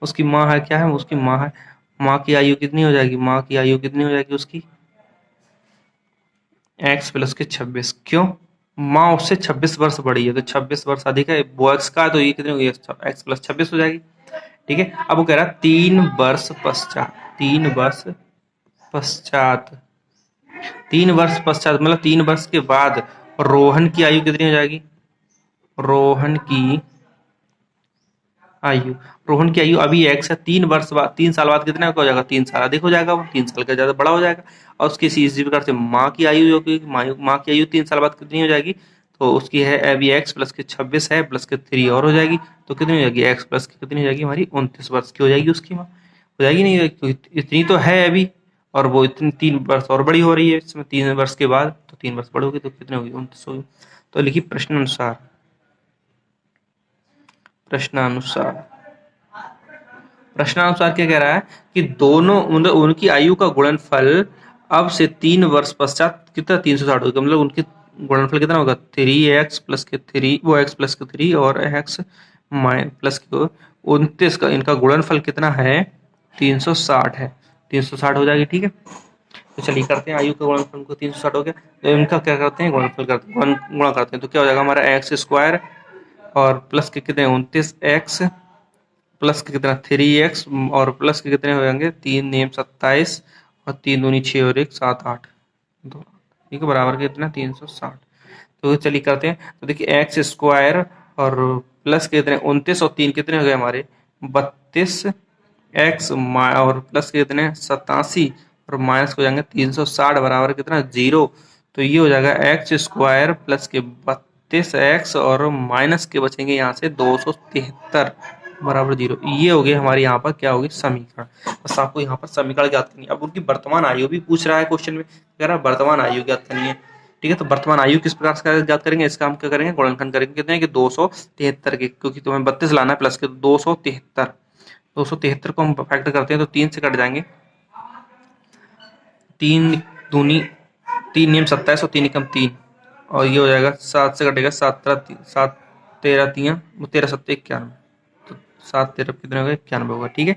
उसकी माँ है, क्या है उसकी माँ है, माँ की आयु कितनी हो जाएगी, माँ की आयु कितनी हो जाएगी उसकी x प्लस के 26। क्यों, माँ उससे 26 वर्ष बड़ी है तो 26 वर्ष अधिक है, वो x का है तो ये कितनी होगी x प्लस 26 हो जाएगी, ठीक है। अब वो कह रहा है 3 वर्ष पश्चात, 3 वर्ष पश्चात, 3 वर्ष पश्चात मतलब 3 वर्ष के बाद रोहन की आयु कितनी हो जाएगी, रोहन की आयु, रोहन की आयु अभी x है, 3 वर्ष बाद 3 साल बाद कितना हो जाएगा 3 साल अधिक हो जाएगा, वो 3 साल का ज्यादा बड़ा हो जाएगा। और उसकी इसी प्रकार से माँ की आयु जो कि माँ की आयु 3 साल बाद कितनी हो जाएगी, तो उसकी है अभी x प्लस के 26 है प्लस के 3 और हो जाएगी, तो कितनी हो जाएगी x प्लस की कितनी हो जाएगी हमारी 29 वर्ष की हो जाएगी उसकी माँ, हो जाएगी नहीं, इतनी तो है अभी, और वो इतनी 3 वर्ष और बड़ी हो रही है इसमें 3 वर्ष के बाद, तो 3 वर्ष बड़ी होगी तो कितनी होगी 29 होगी। तो लिखिए प्रश्नानुसार, प्रश्नानुसार प्रश्नानुसार क्या कह रहा है कि दोनों उनकी आयु का गुणनफल अब से 3 वर्ष पश्चात कितना 360 होगा, मतलब उनकी गुणनफल कितना होगा 3x प्लस के 3, वो x प्लस के 3 और x प्लस के 29 का इनका गुणनफल कितना है 360 है, 360 हो जाएगी, ठीक है। तो चलिए करते हैं, आयु का गुणनफल को 360 हो गया, तो इनका क्या करते हैं गुणनफल करते हैं, गुणा करते हैं, तो क्या हो जाएगा हमारा x² और प्लस के कितने 29x प्लस के कितना 3x और प्लस के कितने हो जाएंगे 3 नेम 27 और 3 दूनी 6 और 1 7 8 दो, ठीक है बराबर के कितना 360। तो चलिए करते हैं, तो देखिए x² और प्लस के कितने 29 और 3 कितने हो गए हमारे 32 x और प्लस के कितने 87 और माइनस हो जाएंगे 360 बराबर कितना 0। तो ये हो जाएगा एक्स स्क्वायर प्लस के 32x और माइनस के बचेंगे यहाँ से 273 बराबर 0। ये हो गए हमारे यहाँ पर क्या होगी समीकरण। बस आपको यहाँ पर समीकरण ज्ञात करनी है। अब उनकी वर्तमान आयु भी पूछ रहा है क्वेश्चन में, कह रहा है वर्तमान आयु ज्ञात करनी है। ठीक है, तो वर्तमान आयु किस प्रकार से ज्ञात करेंगे, इसका हम क्या करेंगे गुणनखंड करेंगे कितने कि 273 के, क्योंकि तुम्हें 32 लाना है प्लस के 273 को हम फैक्टर करते हैं तो 3 से कट जाएंगे, 3 दूनी 3 नियम 27 और 3 एकम 3 और ये हो जाएगा 7 से कटेगा 7 13 3 13 7 91, तो 7 13 कितने हो गए 91 होगा। ठीक है,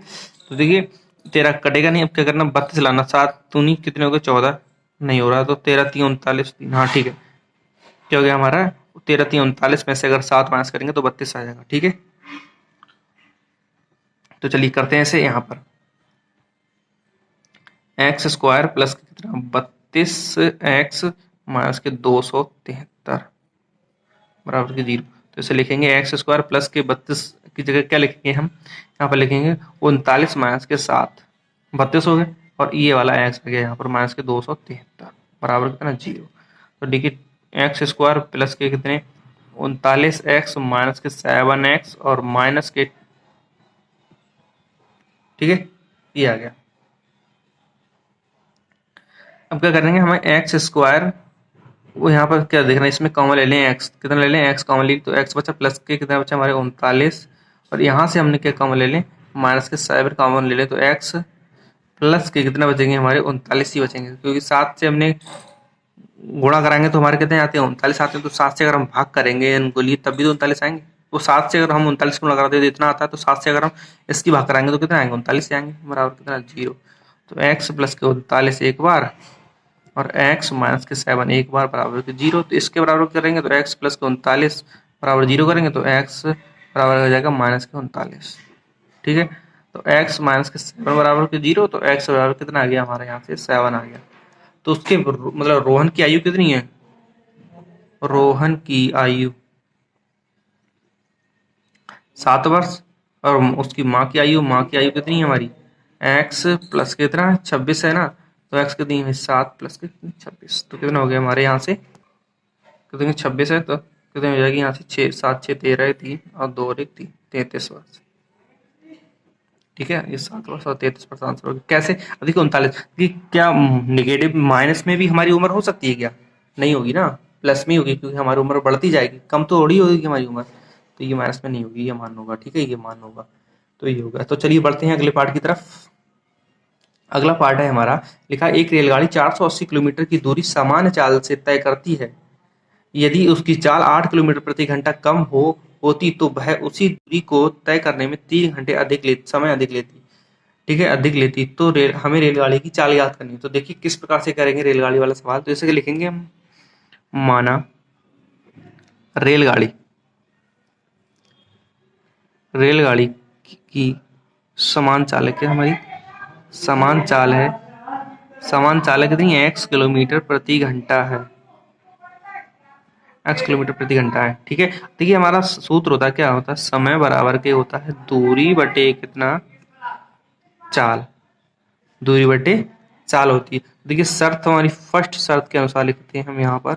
तो देखिए 13 कटेगा नहीं, अब क्या करना 32 लाना, 7 दूनी कितने हो गए 14 नहीं हो रहा, तो 13 3 39 हाँ ठीक है, क्या हो गया हमारा 13 3 39 में से अगर 7 माइनस करेंगे तो 32 आ जाएगा। ठीक है, तो चलिए करते हैं ऐसे यहाँ पर एक्स स्क्वायर प्लस कितना 32x माइनस के 273 बराबर के 0। तो इसे लिखेंगे एक्स स्क्वायर प्लस के 32 की जगह क्या लिखेंगे हम यहाँ पर लिखेंगे 39 माइनस के 7 32 हो गए और ये वाला एक्स आ गया यहाँ पर माइनस के 273 बराबर कितना 0। तो देखिए एक्स स्क्वायर प्लस के कितने 39x माइनस के 7x और माइनस के, ठीक है ये आ गया। अब क्या करेंगे हमें एक्स स्क्वायर वो यहाँ पर क्या देखना है, इसमें कॉमन ले लें एक्स, कितना ले लें एक्स कॉमन ली तो एक्स बचा प्लस के कितना बचा हमारे 39 और यहाँ से हमने क्या कॉमन ले लें माइनस के 7 कॉमन ले लें तो एक्स प्लस के कितना बचेंगे हमारे 39 ही बचेंगे, क्योंकि 7 से हमने गुणा कराएंगे तो हमारे कितने आते हैं 39 आते हैं, तो 7 से अगर हम भाग करेंगे इनको लिए तब भी तो 39 आएंगे, तो 7 से अगर हम 39 गुणा कराते हैं तो इतना आता है, तो 7 से अगर हम इसकी भाग कराएंगे तो कितना आएंगे 39 आएंगे बराबर कितना 0। तो एक्स प्लस के 39 एक बार और x माइनस के 7 एक बार बराबर के 0, तो इसके बराबर करेंगे तो x प्लस के 39 बराबर 0 करेंगे तो x बराबर हो जाएगा माइनस के 39। ठीक है, तो x माइनस के 7 बराबर के 0, तो x बराबर कितना आ गया हमारे यहाँ से 7 आ गया। तो उसके मतलब रोहन की आयु कितनी है, रोहन की आयु 7 वर्ष और उसकी माँ की आयु कितनी है हमारी x प्लस कितना 26 है ना, तो x कितनी है 7 प्लस के 26, तो कितना हो गया हमारे यहाँ से कितने 26 है तो कितनी हो जाएगी यहाँ से 6 7 6 13 3 और 2 और 1 3 33 वर्ष। ठीक है, ये 7 वर्ष और 33 वर्ष आंसर हो गया। कैसे देखिए 39 कि क्या निगेटिव माइनस में भी हमारी उम्र हो सकती है क्या, नहीं होगी ना, प्लस में ही होगी क्योंकि हमारी उम्र बढ़ती जाएगी, कम तो थोड़ी होगी हमारी उम्र, तो ये माइनस में नहीं होगी, ये मान होगा। ठीक है, ये मान होगा तो ये होगा। तो चलिए बढ़ते हैं अगले पार्ट की तरफ। अगला पार्ट है हमारा, लिखा एक रेलगाड़ी 480 किलोमीटर की दूरी सामान्य चाल से तय करती है, यदि उसकी चाल 8 किलोमीटर प्रति घंटा कम होती तो वह उसी दूरी को तय करने में 3 घंटे समय अधिक लेती। ठीक है, अधिक लेती तो हमें रेलगाड़ी की चाल याद करनी है। तो देखिए किस प्रकार से करेंगे रेलगाड़ी वाला सवाल, तो इसे लिखेंगे हम माना रेलगाड़ी की समान चाल है, क्या हमारी समान चाल है कितनी है x किलोमीटर प्रति घंटा है, x किलोमीटर प्रति घंटा है। ठीक है, देखिए हमारा सूत्र होता है क्या होता है समय बराबर के होता है दूरी बटे कितना चाल, दूरी बटे चाल होती है। देखिए शर्त हमारी फर्स्ट शर्त के अनुसार लिखते हैं हम यहाँ पर,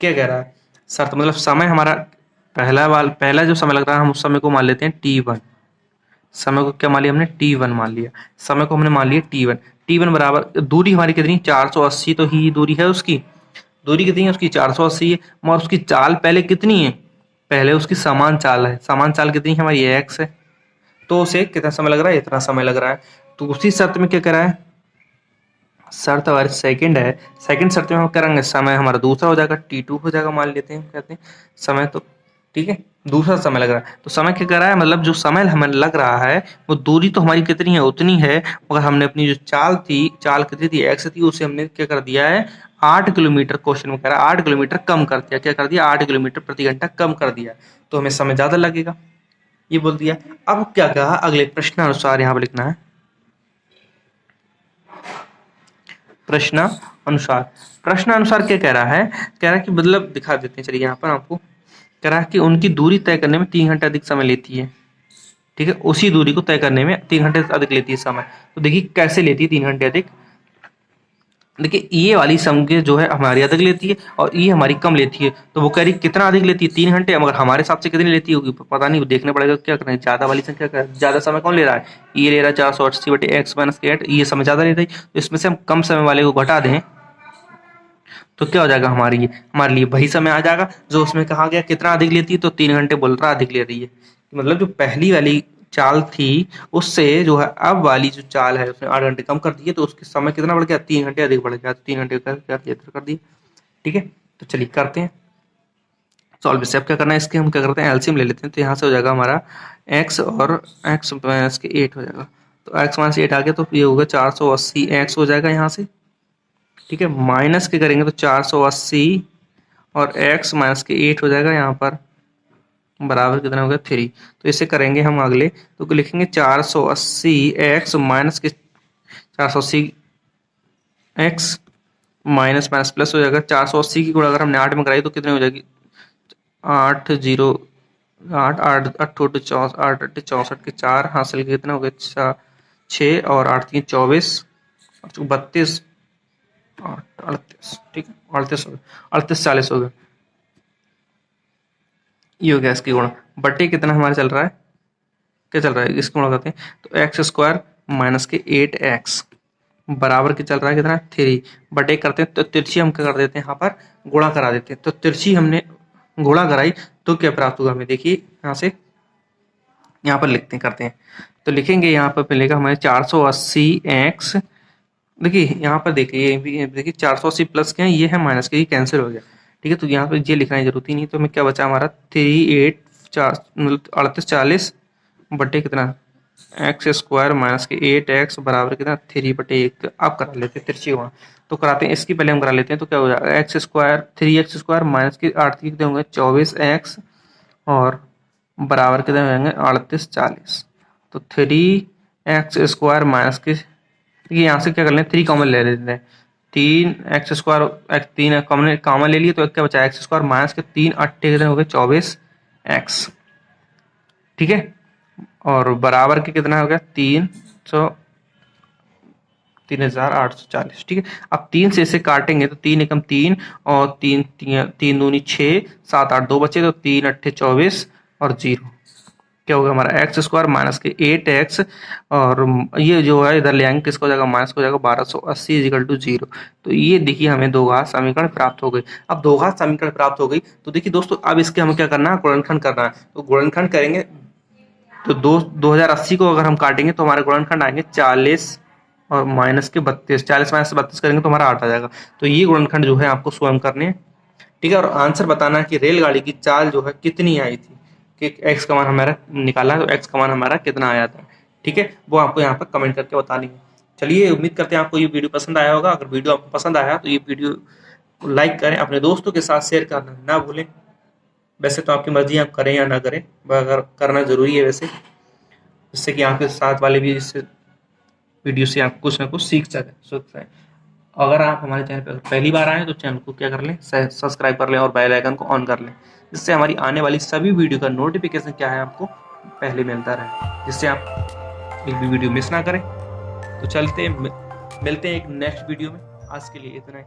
क्या कह रहा है शर्त मतलब समय हमारा पहला जो समय लग रहा है हम उस समय को मान लेते हैं t1, समय को क्या मान लिया हमने t1 मान लिया, समय को हमने मान लिया t1 बराबर दूरी हमारी कितनी 480, तो ही दूरी है उसकी, दूरी कितनी है उसकी 480 है, और उसकी चाल पहले कितनी है, पहले उसकी समान चाल है, समान चाल कितनी है हमारी x है, तो उसे कितना समय लग रहा है इतना समय लग रहा है। तो उसी शर्त में क्या करा है, शर्त हमारी सेकंड है, सेकंड शर्त में हम करेंगे समय हमारा दूसरा हो जाएगा t2 हो जाएगा, मान लेते हैं कहते हैं समय, तो ठीक है दूसरा समय लग रहा है, तो समय क्या कर रहा है मतलब जो समय हमें लग रहा है वो दूरी तो हमारी कितनी है उतनी है, मगर हमने अपनी जो चाल कितनी थी x थी उसे हमने क्या कर दिया है 8 किलोमीटर, क्वेश्चन में कह रहा है 8 किलोमीटर कम कर दिया, क्या कर दिया 8 किलोमीटर प्रति घंटा कम कर दिया, तो हमें समय ज्यादा लगेगा ये बोल दिया। अब क्या कहा अगले प्रश्न अनुसार यहाँ पर लिखना है, प्रश्न अनुसार क्या कह रहा है कि मतलब दिखा देते हैं, चलिए यहाँ पर आपको कह रहा है कि उनकी दूरी तय करने में 3 घंटे अधिक समय लेती है। ठीक है, उसी दूरी को तय करने में 3 घंटे अधिक लेती है समय, तो देखिए कैसे लेती है 3 घंटे अधिक, देखिए ये वाली सम के जो है हमारी अधिक लेती है और ये हमारी कम लेती है, तो वो कह रही कितना अधिक लेती है 3 घंटे, मगर हमारे हिसाब से कितनी लेती होगी पता नहीं, देखना पड़ेगा क्या करना है। ज्यादा वाली संख्या का ज्यादा समय कौन ले रहा है, ये ले रहा है 480/x-8, ये समय ज्यादा लेता है, तो इसमें से हम कम समय वाले को घटा दें तो क्या हो जाएगा, हमारे लिए वही समय आ जाएगा जो उसमें कहा गया कितना अधिक लेती है, तो 3 घंटे बोल रहा अधिक ले रही है। मतलब जो पहली वाली चाल थी उससे जो है अब वाली जो चाल है उसने 8 घंटे कम कर दिए, तो उसके समय कितना बढ़ गया, 3 घंटे अधिक बढ़ गया, तो 3 घंटे कर दिए। ठीक है, तो चलिए करते हैं सॉल्व इससे। अब क्या करना है, इसके हम क्या करते हैं एलसीएम ले लेते हैं, तो यहाँ से हो जाएगा हमारा x और x माइनस के 8 हो जाएगा, तो x माइनस 8 आ गया, तो ये होगा 480x हो जाएगा यहाँ से। ठीक है, माइनस के करेंगे तो 480 और x माइनस के 8 हो जाएगा यहाँ पर, बराबर कितना हो गया 3। तो इसे करेंगे हम अगले, तो लिखेंगे 480x माइनस के 480x माइनस माइनस प्लस हो जाएगा, 480 की गुणा अगर हमने 8 में कराई तो कितनी हो जाएगी, 8 के 4 हासिल के कितना हो गया 6 और 8 3 24 32 38। ठीक है, 38 हो गया, 38 40 हो गया, ये हो गया इसकी गुणा। बटे कितना हमारा चल रहा है, क्या चल रहा है, इसको गुणा करते हैं तो x² माइनस के 8x बराबर के चल रहा है कितना 3, बटे करते हैं तो तिरछी हम क्या कर देते हैं यहाँ पर गुणा करा देते हैं, तो तिरछी हमने गुणा कराई तो क्या प्राप्त हुआ हमें, देखिए यहाँ से यहाँ पर लिखते हैं करते हैं, तो लिखेंगे यहाँ पर मिलेगा हमें 480x, देखिए यहाँ पर देखिए देखिए 480 प्लस के हैं, ये है माइनस के, ये कैंसिल हो गया। ठीक है, तो यहाँ पर ये लिखने की जरूरत ही नहीं, तो हमें क्या बचा हमारा 38 बटे कितना x² माइनस के 8x बराबर कितना 3/1। अब करा लेते हैं तिरछी वहाँ, तो कराते हैं इसकी पहले हम करा लेते हैं, तो क्या हो जाएगा x² माइनस के 8 कितने होंगे 24x और बराबर कितने होंगे 38 40, तो 3x² माइनस के, देखिए यहाँ से क्या कर लें 3 कॉमन ले लेते हैं, 3x², 3 कॉमन ले लिए तो क्या बचा x² माइनस के 3 8 कितने हो गए 24x। ठीक है, और बराबर के कितना हो गया 3840। ठीक है, अब 3 से इसे काटेंगे तो 3 एकम 3 और 3 दूनी 6 7 8 2 बचे, तो 3 8 24 और 0 क्या होगा हमारा x² माइनस के 8x, और ये जो है इधर ले आएंगे किसको हो जाएगा माइनस को हो जाएगा 1280 इजिकल टू 0। तो ये देखिए हमें दो घात समीकरण प्राप्त हो गई। अब दो घात समीकरण प्राप्त हो गई तो देखिए दोस्तों अब इसके हमें क्या करना है गुणनखंड करना है, तो गुणनखंड करेंगे तो 2080 को अगर हम काटेंगे तो हमारे गुणनखंड आएंगे 40 और माइनस के 32, 40 माइनस 32 करेंगे तो हमारा 8 आ जाएगा। तो ये गुणनखंड जो है आपको स्वयं करने हैं। ठीक है, और आंसर बताना है कि रेलगाड़ी की चाल जो है कितनी आई थी, कि एक्स का मान हमारा निकाला है तो एक्स का मान हमारा कितना आया था। ठीक है, वो आपको यहाँ पर कमेंट करके बतानी है। चलिए, उम्मीद करते हैं आपको ये वीडियो पसंद आया होगा। अगर वीडियो आपको पसंद आया तो ये वीडियो लाइक करें, अपने दोस्तों के साथ शेयर करना ना भूलें। वैसे तो आपकी मर्जी आप करें या ना करें, अगर करना जरूरी है वैसे, जिससे कि आपके साथ वाले भी इस वीडियो से आप कुछ ना कुछ सीख सकें। अगर आप हमारे चैनल पर पहली बार आए तो चैनल को क्या कर लें सब्सक्राइब कर लें और बेल आइकन को ऑन कर लें, जिससे हमारी आने वाली सभी वीडियो का नोटिफिकेशन क्या है आपको पहले मिलता रहे, जिससे आप एक भी वीडियो मिस ना करें। तो चलते मिलते हैं एक नेक्स्ट वीडियो में, आज के लिए इतना ही।